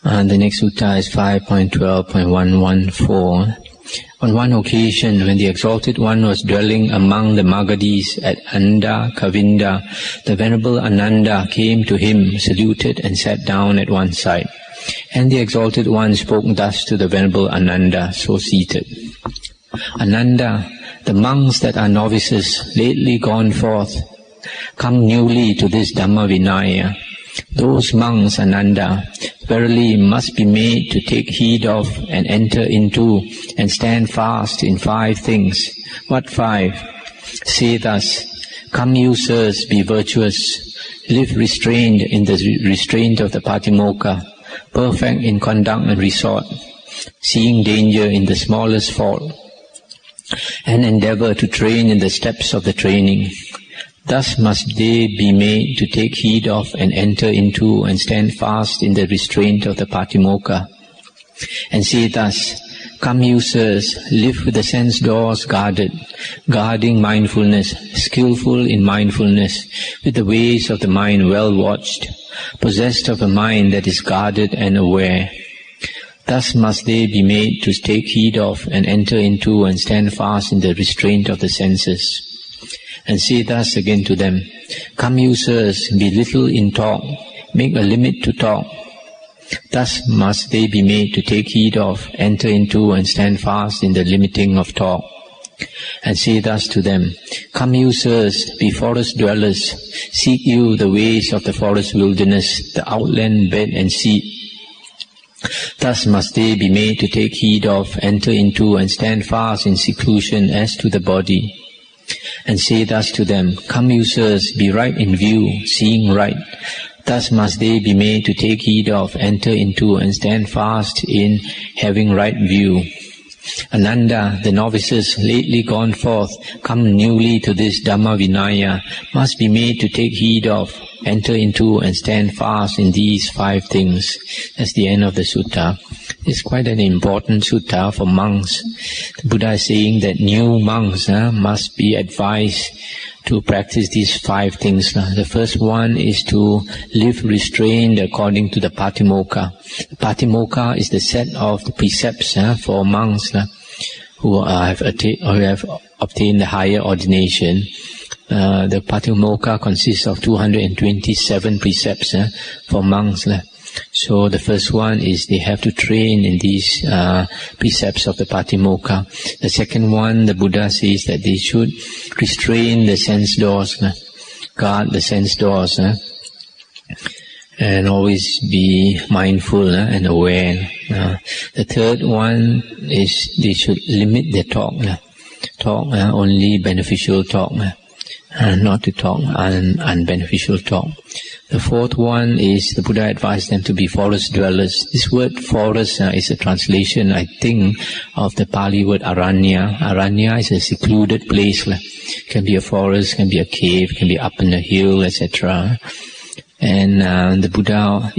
The next sutta is 5.12.114. On one occasion, when the Exalted One was dwelling among the Magadhis at Anda Kavinda, the Venerable Ananda came to him, saluted, and sat down at one side. And the Exalted One spoke thus to the Venerable Ananda, so seated. Ananda, the monks that are novices, lately gone forth, come newly to this Dhamma Vinaya. Those monks, Ananda, verily must be made to take heed of and enter into and stand fast in 5 things. What 5? Say thus, come you sirs, be virtuous, live restrained in the restraint of the Patimokkha, perfect in conduct and resort, seeing danger in the smallest fault, and endeavor to train in the steps of the training. Thus must they be made to take heed of and enter into and stand fast in the restraint of the Patimokkha. And say thus, come you sirs, live with the sense doors guarded, guarding mindfulness, skillful in mindfulness, with the ways of the mind well watched, possessed of a mind that is guarded and aware. Thus must they be made to take heed of and enter into and stand fast in the restraint of the senses. And say thus again to them, come you sirs, be little in talk, make a limit to talk. Thus must they be made to take heed of, enter into and stand fast in the limiting of talk. And say thus to them, come you sirs, be forest dwellers, seek you the ways of the forest wilderness, the outland bed and seat. Thus must they be made to take heed of, enter into and stand fast in seclusion as to the body. And say thus to them, come you sirs, be right in view, seeing right. Thus must they be made to take heed of, enter into and stand fast in having right view. Ananda, the novices lately gone forth, come newly to this Dhamma Vinaya, must be made to take heed of, enter into and stand fast in these 5 things. That's the end of the sutta. It's quite an important sutta for monks. The Buddha is saying that new monks must be advised to practice these 5 things. The first one is to live restrained according to the Patimokkha. The Patimokkha is the set of the precepts for monks who have obtained the higher ordination. The Patimokkha consists of 227 precepts for monks. So the first one is they have to train in these precepts of the Patimokkha. The second one, the Buddha says that they should restrain the sense doors, guard the sense doors, and always be mindful and aware. The third one is they should limit their talk. Talk only beneficial talk, not to talk unbeneficial talk. The fourth one is the Buddha advised them to be forest dwellers. This word forest is a translation, I think, of the Pali word aranya. Aranya is a secluded place. It can be a forest, can be a cave, can be up in a hill, etc. And the Buddha,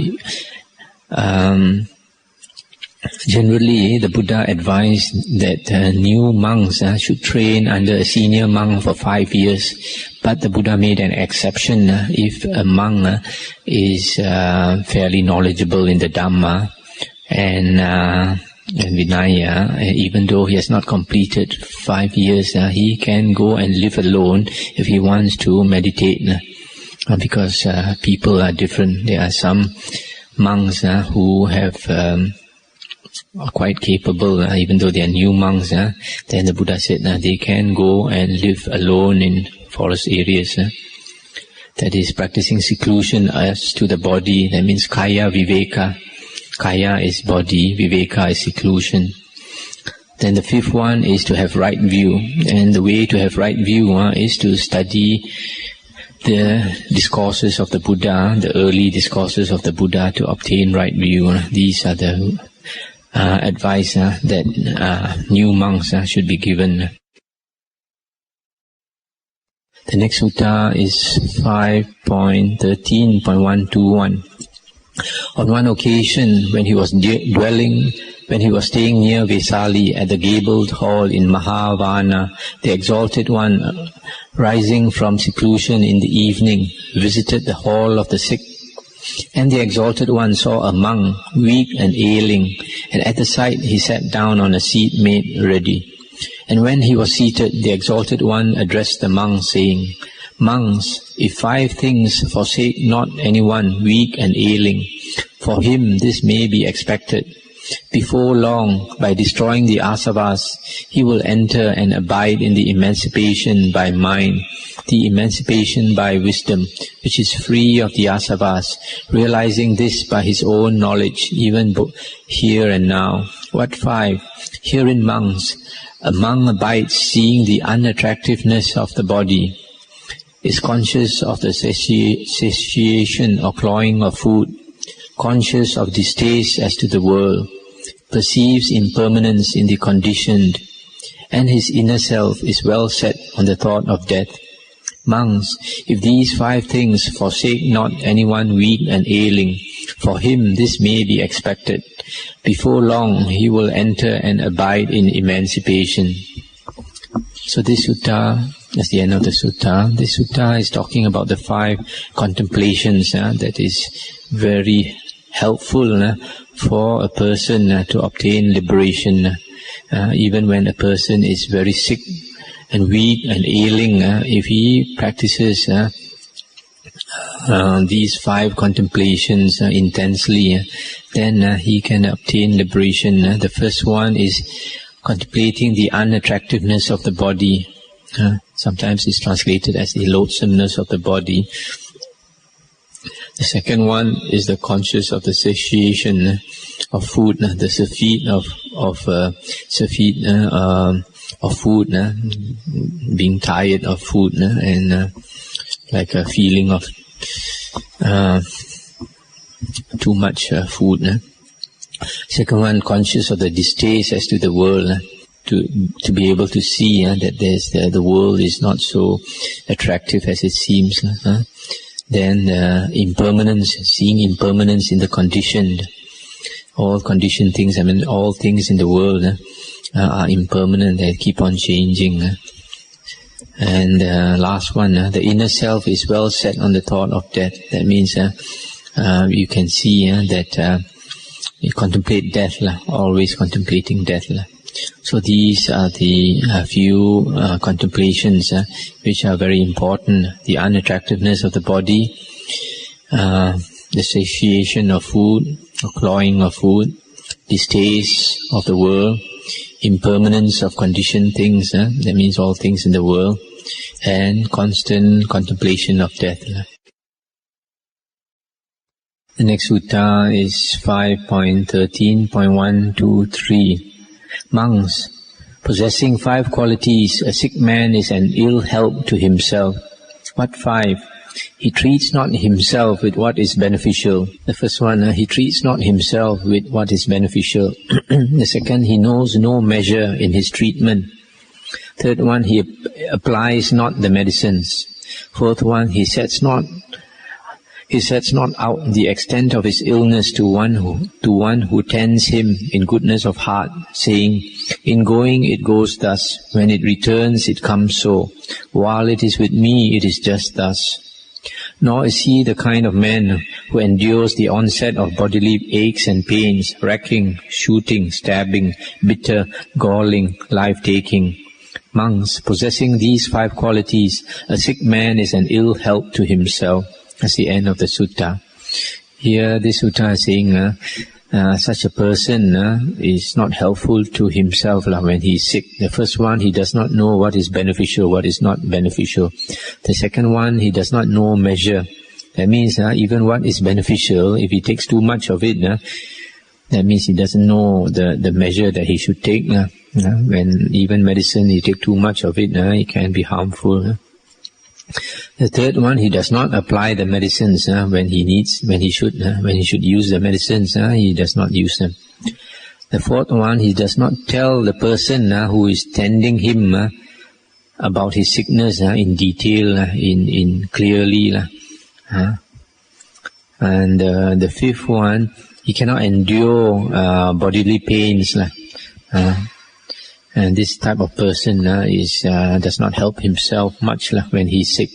generally the Buddha advised that new monks should train under a senior monk for 5 years. But the Buddha made an exception if a monk is fairly knowledgeable in the Dhamma and Vinaya, even though he has not completed 5 years, he can go and live alone if he wants to meditate. Because people are different. There are some monks who have are quite capable, even though they are new monks. Then the Buddha said they can go and live alone in forest areas. That is practicing seclusion as to the body. That means Kaya Viveka. Kaya is body, Viveka is seclusion. Then the fifth one is to have right view. And the way to have right view is to study the discourses of the Buddha, the early discourses of the Buddha, to obtain right view. These are the advice that new monks should be given. The next sutta is 5.13.121. On one occasion, when he was staying near Vesali at the gabled hall in Mahavana, the Exalted One, rising from seclusion in the evening, visited the hall of the sick And the Exalted One saw a monk, weak and ailing, and at the sight he sat down on a seat made ready. And when he was seated, the Exalted One addressed the monks, saying, Monks, if 5 things forsake not anyone weak and ailing, for him this may be expected. Before long, by destroying the asavas, he will enter and abide in the emancipation by mind, the emancipation by wisdom, which is free of the asavas, realizing this by his own knowledge, even here and now. What 5? Herein, monks, a monk abides seeing the unattractiveness of the body, is conscious of the satiation or clawing of food, conscious of distaste as to the world, perceives impermanence in the conditioned, and his inner self is well set on the thought of death. Monks, if these 5 things forsake not anyone weak and ailing, for him this may be expected. Before long he will enter and abide in emancipation. So this sutta, that's the end of the sutta. This sutta is talking about the 5 contemplations that is very helpful for a person to obtain liberation. Even when a person is very sick and weak and ailing, if he practices these 5 contemplations intensely, then he can obtain liberation. The first one is contemplating the unattractiveness of the body. Sometimes it's translated as the loathsomeness of the body. The second one is the conscious of the satiation of food, the safid of food, being tired of food, and like a feeling of too much food. Second one, conscious of the distaste as to the world, to be able to see that the world is not so attractive as it seems. Then impermanence, seeing impermanence in the conditioned. All conditioned things, all things in the world are impermanent, they keep on changing. And last one, the inner self is well set on the thought of death. That means you can see that you contemplate death, always contemplating death. So these are the few contemplations which are very important. The unattractiveness of the body, the satiation of food, or clawing of food, distaste of the world, impermanence of conditioned things, that means all things in the world, and constant contemplation of death. The next sutta is 5.13.123. Monks, possessing 5 qualities, a sick man is an ill help to himself. What 5? He treats not himself with what is beneficial. The first one, he treats not himself with what is beneficial. The second, he knows no measure in his treatment. Third one, he applies not the medicines. Fourth one, he sets not out the extent of his illness to one who tends him in goodness of heart, saying, in going it goes thus, when it returns it comes so, while it is with me it is just thus. Nor is he the kind of man who endures the onset of bodily aches and pains, racking, shooting, stabbing, bitter, galling, life-taking. Monks, possessing these 5 qualities, a sick man is an ill help to himself. That's the end of the sutta. Here this sutta is saying such a person is not helpful to himself when he is sick. The first one, he does not know what is beneficial, what is not beneficial. The second one, he does not know measure. That means even what is beneficial, if he takes too much of it, that means he doesn't know the measure that he should take. When even medicine, he take too much of it, it can be harmful. The third one, he does not apply the medicines when he should use the medicines, he does not use them. The fourth one, he does not tell the person who is tending him about his sickness in detail, in clearly. And the fifth one, he cannot endure bodily pains. And this type of person does not help himself much when he's sick.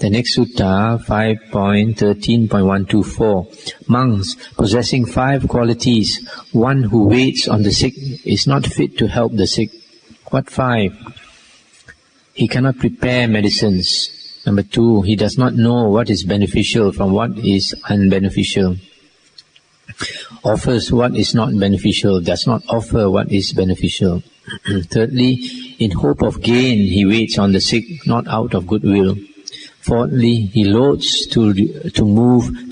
The next sutta, 5.13.124. Monks possessing 5 qualities, one who waits on the sick is not fit to help the sick. What 5? He cannot prepare medicines. Number 2, he does not know what is beneficial from what is unbeneficial. Offers what is not beneficial, does not offer what is beneficial. Thirdly, in hope of gain, he waits on the sick, not out of goodwill. Fourthly, he loads to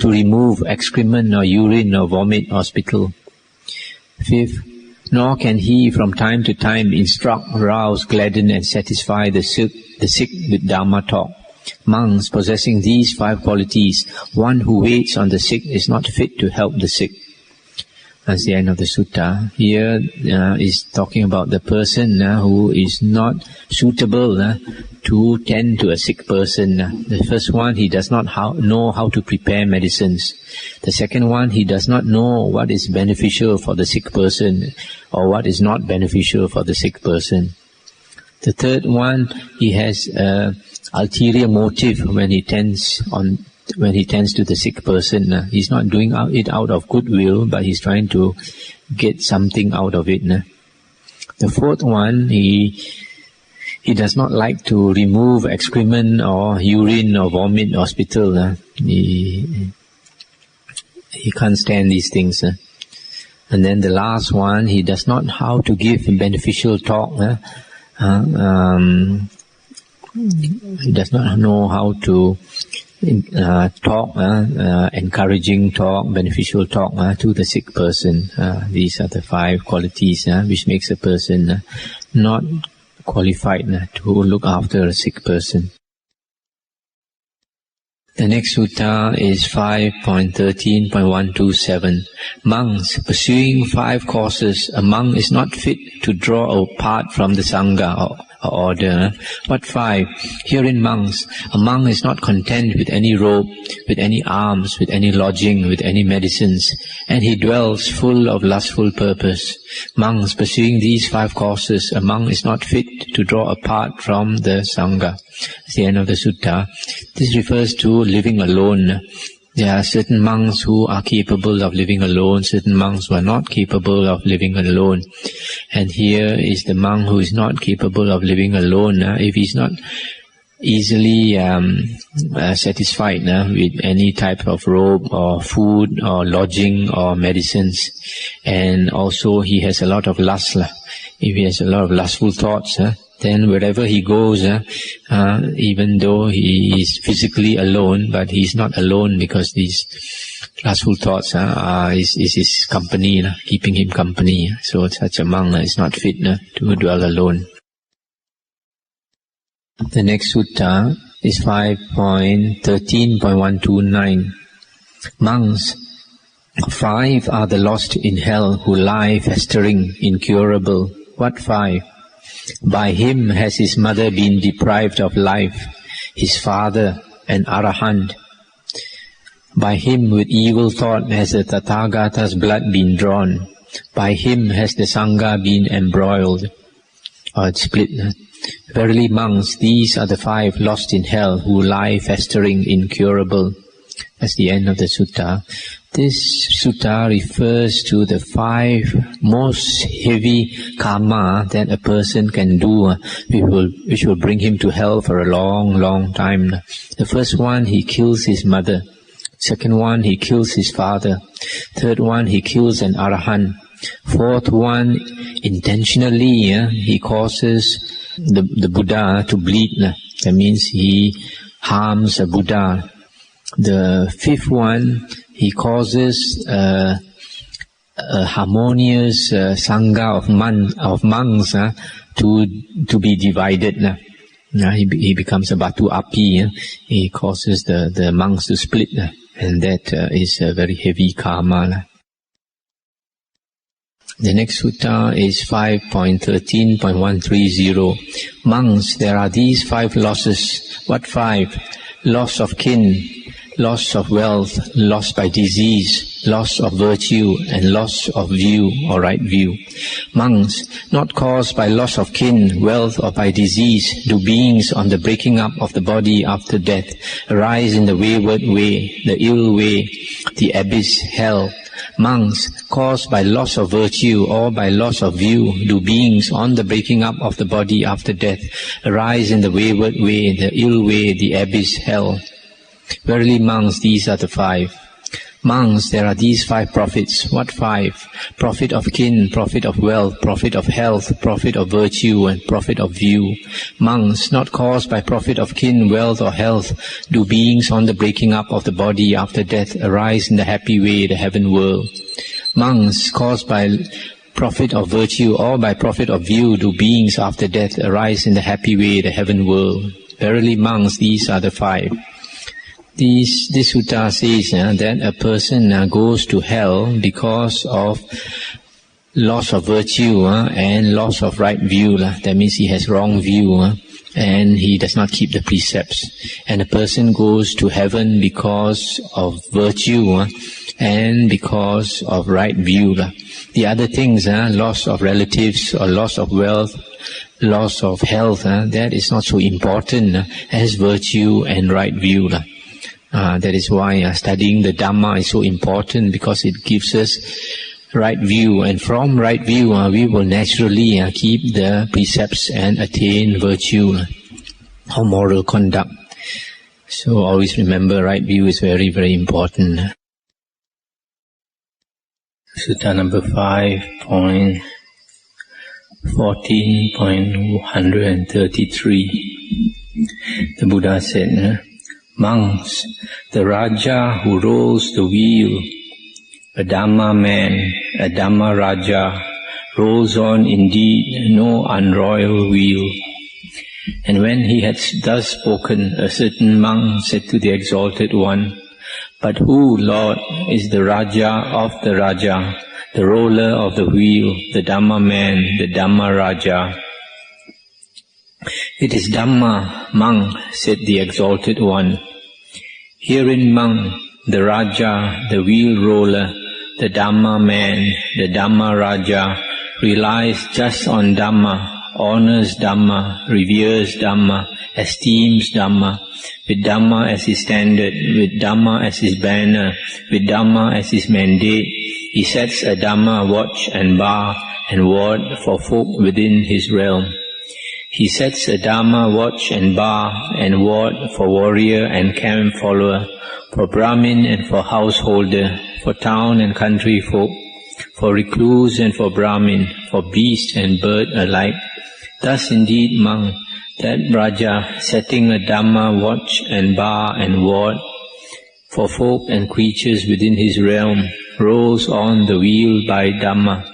remove excrement or urine or vomit or spittle. Fifth, nor can he from time to time instruct, rouse, gladden and satisfy the sick with Dharma talk. Monks possessing these 5 qualities, one who waits on the sick is not fit to help the sick. That's the end of the sutta. Here is talking about the person who is not suitable to tend to a sick person. The first one, he does not know how to prepare medicines. The second one, he does not know what is beneficial for the sick person or what is not beneficial for the sick person. The third one, he has ulterior motive when he tends to the sick person. He's not doing it out of goodwill, but he's trying to get something out of it. The fourth one, he does not like to remove excrement or urine or vomit or spittle. He can't stand these things. And then the last one, he does not know how to give beneficial talk. He does not know how to talk, encouraging talk, beneficial talk to the sick person. These are the 5 qualities which makes a person not qualified to look after a sick person. The next sutta is 5.13.127. Monks pursuing 5 courses, a monk is not fit to draw apart from the Sangha or order. What 5? Herein monks, a monk is not content with any robe, with any alms, with any lodging, with any medicines, and he dwells full of lustful purpose. Monks pursuing these 5 courses, a monk is not fit to draw apart from the Sangha. That's the end of the sutta. This refers to living alone. There are certain monks who are capable of living alone, certain monks who are not capable of living alone. And here is the monk who is not capable of living alone. If he's not easily satisfied with any type of robe or food or lodging or medicines, and also he has a lot of lust. If he has a lot of lustful thoughts, then wherever he goes, even though he is physically alone, but he is not alone because these lustful thoughts is his company, keeping him company. So such a monk is not fit to dwell alone. The next sutta is 5.13.129. Monks, 5 are the lost in hell who lie festering, incurable. What 5? By him has his mother been deprived of life, his father an arahant. By him with evil thought has the Tathagata's blood been drawn. By him has the Sangha been embroiled or split. Verily monks, these are the 5 lost in hell who lie festering, incurable. That's the end of the sutta. This sutta refers to the 5 most heavy karma that a person can do, which will bring him to hell for a long, long time. The first one, he kills his mother. Second one, he kills his father. Third one, he kills an arahant. Fourth one, intentionally, he causes the Buddha to bleed. That means he harms a Buddha. The 5th one, he causes a harmonious sangha of monks to be divided. He becomes a batu api. He causes the monks to split, and that is a very heavy karma. The next sutta is 5.13.130. Monks, there are these 5 losses. What 5? Loss of kin, loss of wealth, loss by disease, loss of virtue, and loss of view or right view. Monks, not caused by loss of kin, wealth, or by disease, do beings on the breaking up of the body after death arise in the wayward way, the ill way, the abyss, hell. Monks, caused by loss of virtue or by loss of view, do beings on the breaking up of the body after death arise in the wayward way, the ill way, the abyss, hell. Verily, monks, these are the 5. Monks, there are these 5 profits. What 5? Profit of kin, profit of wealth, profit of health, profit of virtue, and profit of view. Monks, not caused by profit of kin, wealth, or health, do beings on the breaking up of the body after death arise in the happy way, the heaven world. Monks, caused by profit of virtue or by profit of view, do beings after death arise in the happy way, the heaven world. Verily, monks, these are the 5. This sutta says that a person goes to hell because of loss of virtue and loss of right view. That means he has wrong view and he does not keep the precepts. And a person goes to heaven because of virtue and because of right view. The other things, loss of relatives or loss of wealth, loss of health, that is not so important as virtue and right view. That is why studying the Dhamma is so important, because it gives us right view, and from right view we will naturally keep the precepts and attain virtue or moral conduct. So always remember, right view is very, very important. Sutta number 5.14.133. The Buddha said, monks, the Raja who rolls the wheel, a Dhamma man, a Dhamma Raja, rolls on indeed no unroyal wheel. And when he had thus spoken, a certain monk said to the Exalted One, but who, Lord, is the Raja of the Raja, the roller of the wheel, the Dhamma man, the Dhamma Raja? It is Dhamma, monk, said the Exalted One. Herein, monk, the Raja, the wheel roller, the Dhamma man, the Dhamma Raja, relies just on Dhamma, honors Dhamma, reveres Dhamma, esteems Dhamma, with Dhamma as his standard, with Dhamma as his banner, with Dhamma as his mandate. He sets a Dhamma watch and bar and ward for folk within his realm. He sets a Dhamma watch and bar and ward for warrior and camp follower, for Brahmin and for householder, for town and country folk, for recluse and for Brahmin, for beast and bird alike. Thus indeed, monk, that Raja, setting a Dhamma watch and bar and ward for folk and creatures within his realm, rolls on the wheel by Dhamma,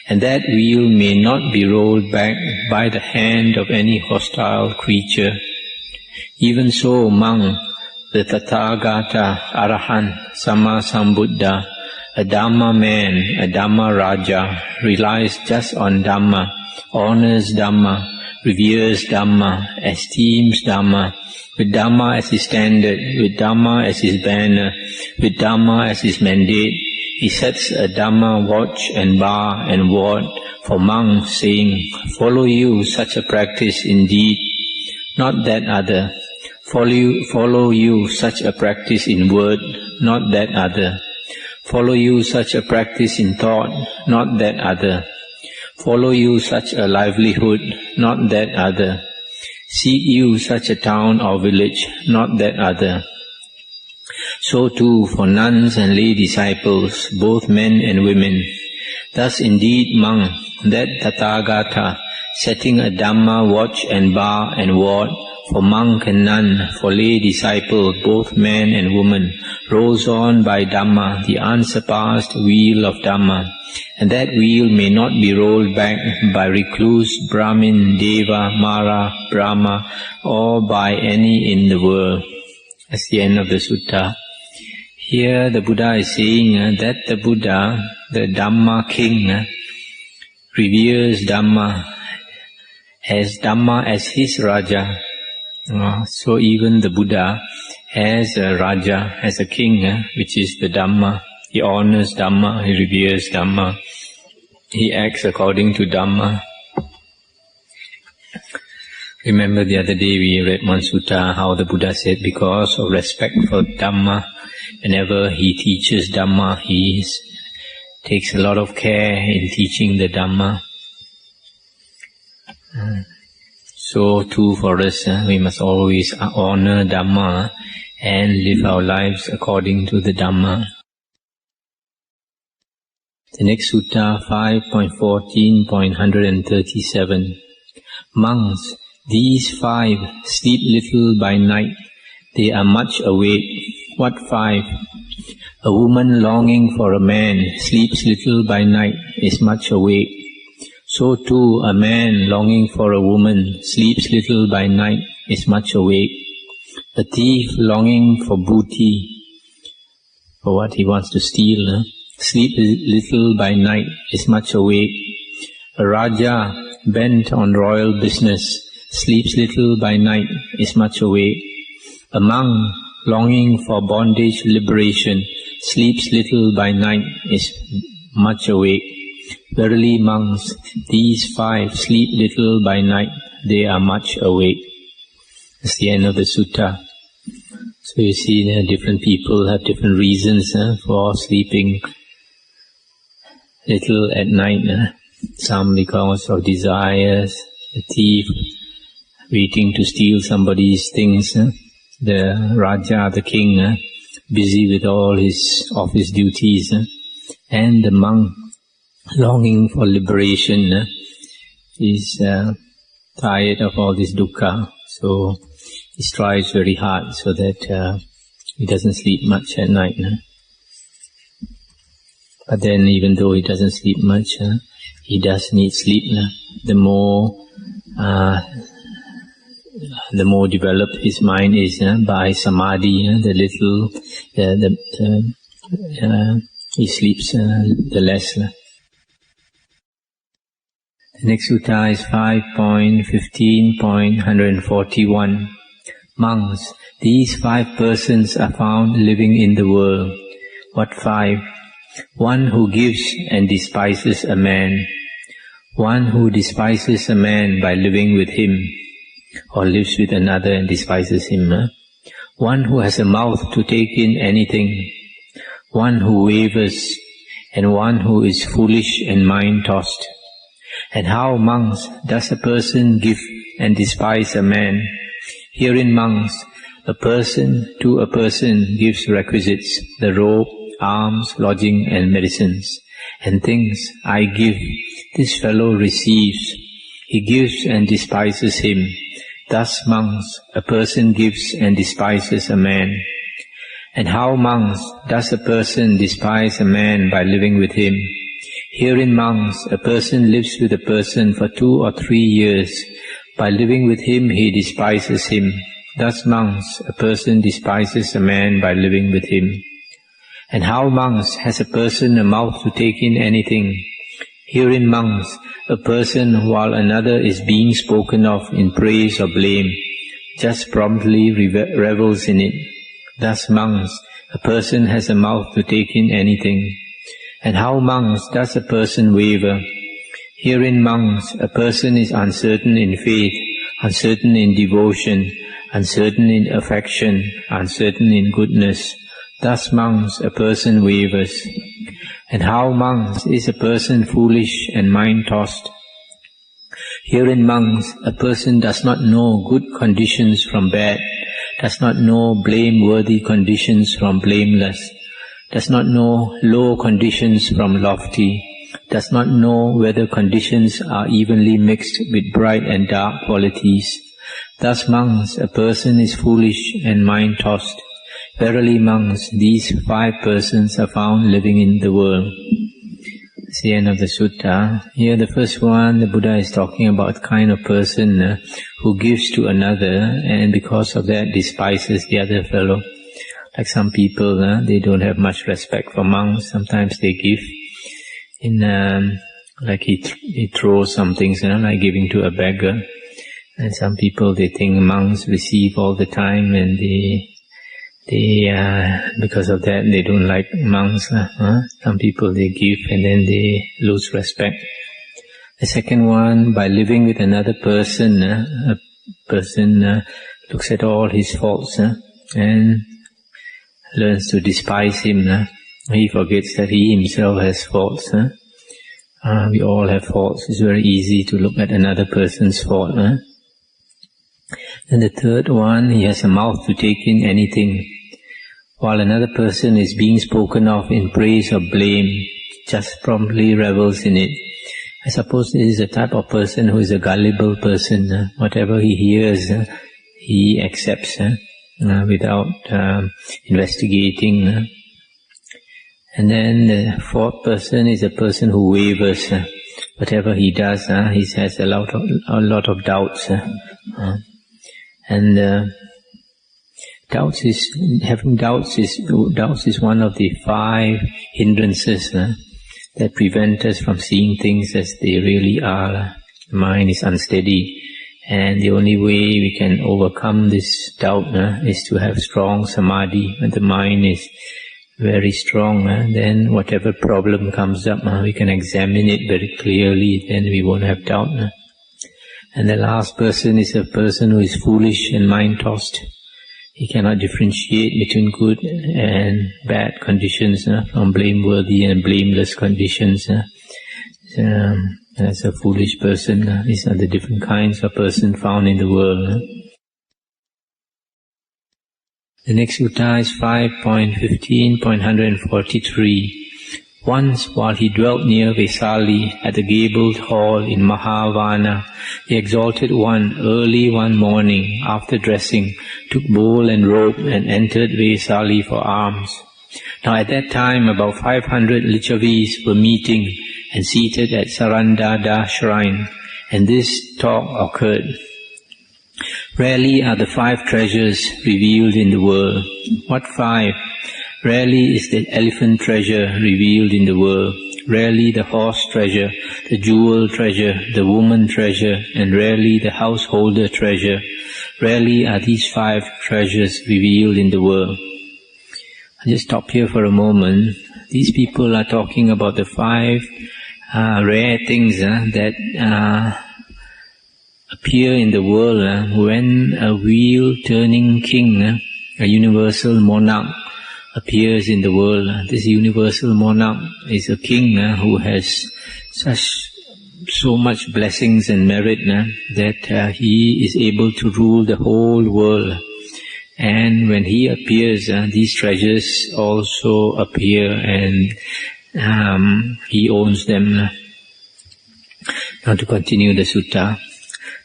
and that wheel may not be rolled back by the hand of any hostile creature. Even so, monk, the Tathagata, Arahant, Sammasambuddha, a Dhamma man, a Dhamma Raja, relies just on Dhamma, honors Dhamma, reveres Dhamma, esteems Dhamma, with Dhamma as his standard, with Dhamma as his banner, with Dhamma as his mandate. He sets a Dhamma watch and bar and ward for monks, saying, follow you such a practice indeed, not that other. Follow you such a practice in word, not that other. Follow you such a practice in thought, not that other. Follow you such a livelihood, not that other. Seek you such a town or village, not that other. So too for nuns and lay disciples, both men and women. Thus indeed, monk, that Tathagata, setting a Dhamma watch and bar and ward, for monk and nun, for lay disciple, both man and woman, rolls on by Dhamma, the unsurpassed wheel of Dhamma, and that wheel may not be rolled back by recluse, Brahmin, Deva, Mara, Brahma, or by any in the world. That's the end of the sutta. Here the Buddha is saying that the Buddha, the Dhamma king, reveres Dhamma, has Dhamma as his Raja. So even the Buddha as a Raja, as a king, which is the Dhamma. He honors Dhamma, he reveres Dhamma, he acts according to Dhamma. Remember the other day we read one sutta how the Buddha said because of respect for Dhamma, whenever he teaches Dhamma, he takes a lot of care in teaching the Dhamma. So too for us, we must always honor Dhamma and live our lives according to the Dhamma. The next sutta, 5.14.137. Monks, these 5 sleep little by night, they are much awake. What 5? A woman longing for a man sleeps little by night, is much awake. So too a man longing for a woman sleeps little by night, is much awake. A thief longing for booty, for what he wants to steal, sleep little by night, is much awake. A Raja bent on royal business sleeps little by night, is much awake. A monk longing for bondage liberation sleeps little by night, is much awake. Verily monks, these 5 sleep little by night, they are much awake. That's the end of the sutta. So you see, different people have different reasons for sleeping little at night. Some because of desires, the thief waiting to steal somebody's things, the Raja, the king, busy with all his office duties, and the monk longing for liberation, is tired of all this dukkha, so he strives very hard so that he doesn't sleep much at night. But then even though he doesn't sleep much, he does need sleep. The more developed his mind is by samadhi, he sleeps the less. The next sutta is 5.15.141. Monks, these 5 persons are found living in the world. What 5? One who gives and despises a man. One who despises a man by living with him, or lives with another and despises him. One who has a mouth to take in anything. One who wavers, and one who is foolish and mind-tossed. And how, monks, does a person give and despise a man? Herein, monks, a person to a person gives requisites, the robe, alms, lodging and medicines, and things I give, this fellow receives. He gives and despises him. Thus, monks, a person gives and despises a man. And how, monks, does a person despise a man by living with him? Herein, monks, a person lives with a person for 2 or 3 years. By living with him, he despises him. Thus, monks, a person despises a man by living with him. And how, monks, has a person a mouth to take in anything? Herein, monks, a person, while another is being spoken of in praise or blame, just promptly revels in it. Thus, monks, a person has a mouth to take in anything. And how, monks, does a person waver? Herein, monks, a person is uncertain in faith, uncertain in devotion, uncertain in affection, uncertain in goodness. Thus, monks, a person wavers. And how, monks, is a person foolish and mind-tossed? Herein, monks, a person does not know good conditions from bad, does not know blameworthy conditions from blameless, does not know low conditions from lofty, does not know whether conditions are evenly mixed with bright and dark qualities. Thus, monks, a person is foolish and mind-tossed. Verily, monks, these 5 persons are found living in the world. It's the end of the sutta. Here, the first one, the Buddha is talking about the kind of person who gives to another and because of that despises the other fellow. Like some people, they don't have much respect for monks. Sometimes they give in, like he throws some things, like giving to a beggar. And some people, they think monks receive all the time and they because of that, they don't like monks. Some people, they give and then they lose respect. The second one, by living with another person, a person looks at all his faults and learns to despise him. He forgets that he himself has faults. We all have faults. It's very easy to look at another person's fault. And the third one, he has a mouth to take in anything. While another person is being spoken of in praise or blame, just promptly revels in it. I suppose this is a type of person who is a gullible person. Whatever he hears, he accepts without investigating. And then the fourth person is a person who wavers. Whatever he does, he has a lot of doubts. And doubts is one of the 5 hindrances that prevent us from seeing things as they really are. The mind is unsteady, and the only way we can overcome this doubt is to have strong samadhi. When the mind is very strong, then whatever problem comes up, we can examine it very clearly, then we won't have doubt. And the last person is a person who is foolish and mind-tossed. He cannot differentiate between good and bad conditions from blameworthy and blameless conditions. As a foolish person, these are the different kinds of person found in the world. The next sutta is 5.15.143. Once, while he dwelt near Vesali at the gabled hall in Mahavana, the Exalted One, early one morning, after dressing, took bowl and robe and entered Vesali for alms. Now at that time about 500 Lichavis were meeting and seated at Sarandada shrine, and this talk occurred. Rarely are the 5 treasures revealed in the world. What 5? Rarely is the elephant treasure revealed in the world. Rarely the horse treasure, the jewel treasure, the woman treasure, and rarely the householder treasure. Rarely are these 5 treasures revealed in the world. I'll just stop here for a moment. These people are talking about the 5 rare things that appear in the world when a wheel-turning king, a universal monarch, appears in the world. This universal monarch is a king who has so much blessings and merit that he is able to rule the whole world. And when he appears, these treasures also appear, and he owns them. Now to continue the sutta.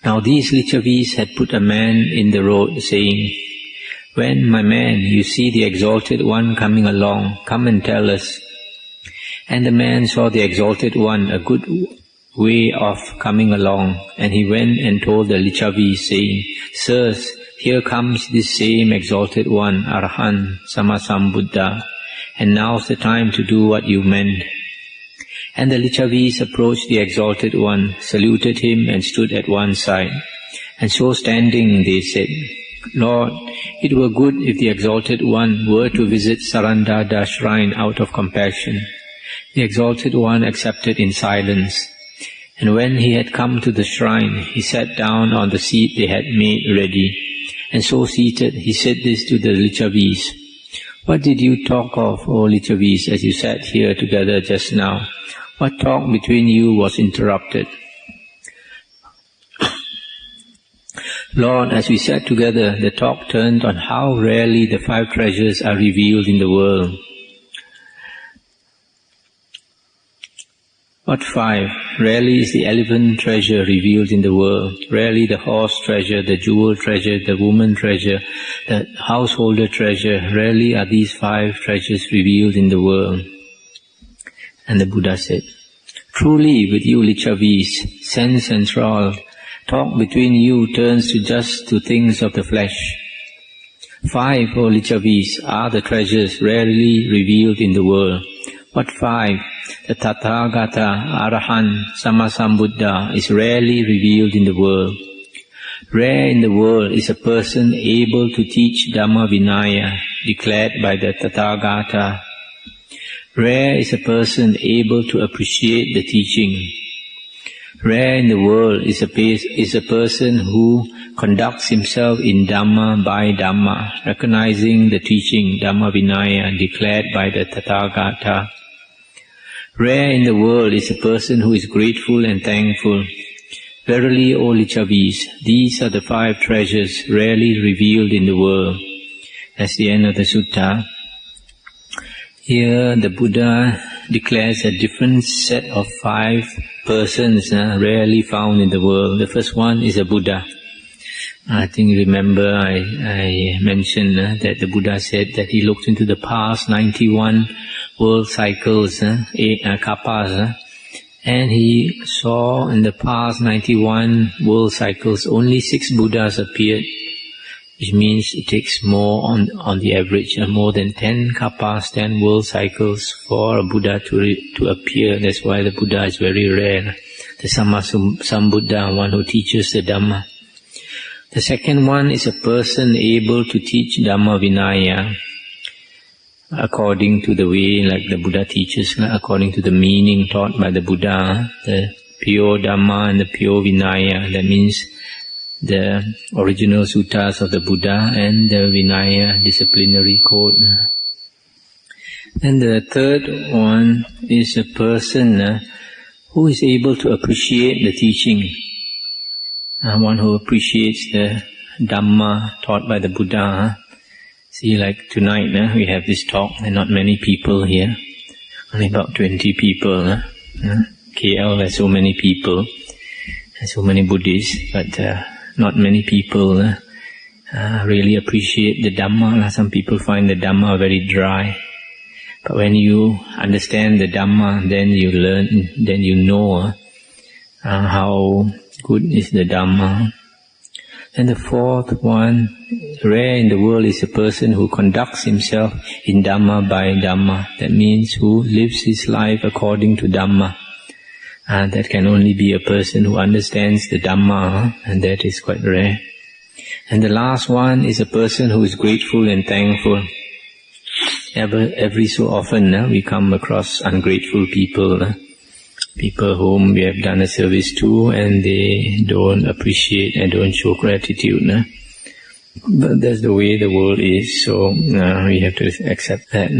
Now these Lichavis had put a man in the road, saying, "When, my man, you see the Exalted One coming along, come and tell us." And the man saw the Exalted One a good way off coming along, and he went and told the Lichavis, saying, "Sirs, here comes this same Exalted One, Arahant, Sammasambuddha, and now's the time to do what you meant." And the Lichavis approached the Exalted One, saluted him, and stood at one side. And so standing, they said, "Lord, it were good if the Exalted One were to visit Sarandada shrine out of compassion." The Exalted One accepted in silence. And when he had come to the shrine, he sat down on the seat they had made ready. And so seated, he said this to the Lichavis, "What did you talk of, O Lichavis, as you sat here together just now? What talk between you was interrupted?" "Lord, as we sat together, the talk turned on how rarely the 5 treasures are revealed in the world." "What 5? Rarely is the elephant treasure revealed in the world. Rarely the horse treasure, the jewel treasure, the woman treasure, the householder treasure. Rarely are these 5 treasures revealed in the world." And the Buddha said, "Truly with you Lichavis, sense-enthralled, talk between you turns just to things of the flesh. 5, O Lichavis, are the treasures rarely revealed in the world. What 5? The Tathagata, Arahant, Sammasambuddha is rarely revealed in the world. Rare in the world is a person able to teach Dhamma Vinaya, declared by the Tathagata. Rare is a person able to appreciate the teaching. Rare in the world is a person who conducts himself in Dhamma by Dhamma, recognizing the teaching Dhamma Vinaya declared by the Tathagata. Rare in the world is a person who is grateful and thankful. Verily, O Lichavis, these are the 5 treasures rarely revealed in the world. That's the end of the sutta. Here the Buddha declares a different set of 5 persons rarely found in the world. The first one is a Buddha. I think remember I mentioned that the Buddha said that he looked into the past 91 world cycles, kappas, and he saw in the past 91 world cycles only 6 Buddhas appeared, which means it takes more on the average, more than 10 kappas, 10 world cycles for a Buddha to appear. That's why the Buddha is very rare. The Sammasambuddha, one who teaches the Dhamma. The second one is a person able to teach Dhamma Vinaya according to the way, like the Buddha teaches, according to the meaning taught by the Buddha, the pure Dhamma and the pure Vinaya. That means the original suttas of the Buddha and the Vinaya disciplinary code. And the third one is a person who is able to appreciate the teaching. One who appreciates the Dhamma taught by the Buddha. See, like tonight, we have this talk, and not many people here. Only about 20 people. KL has so many people, and so many Buddhists, but not many people really appreciate the Dhamma. Some people find the Dhamma very dry. But when you understand the Dhamma, then you learn, then you know how good is the Dhamma. And the fourth one, rare in the world, is a person who conducts himself in Dhamma by Dhamma. That means who lives his life according to Dhamma. That can only be a person who understands the Dhamma, and that is quite rare. And the last one is a person who is grateful and thankful. Every so often we come across ungrateful people. People whom we have done a service to and they don't appreciate and don't show gratitude. But that's the way the world is, so we have to accept that.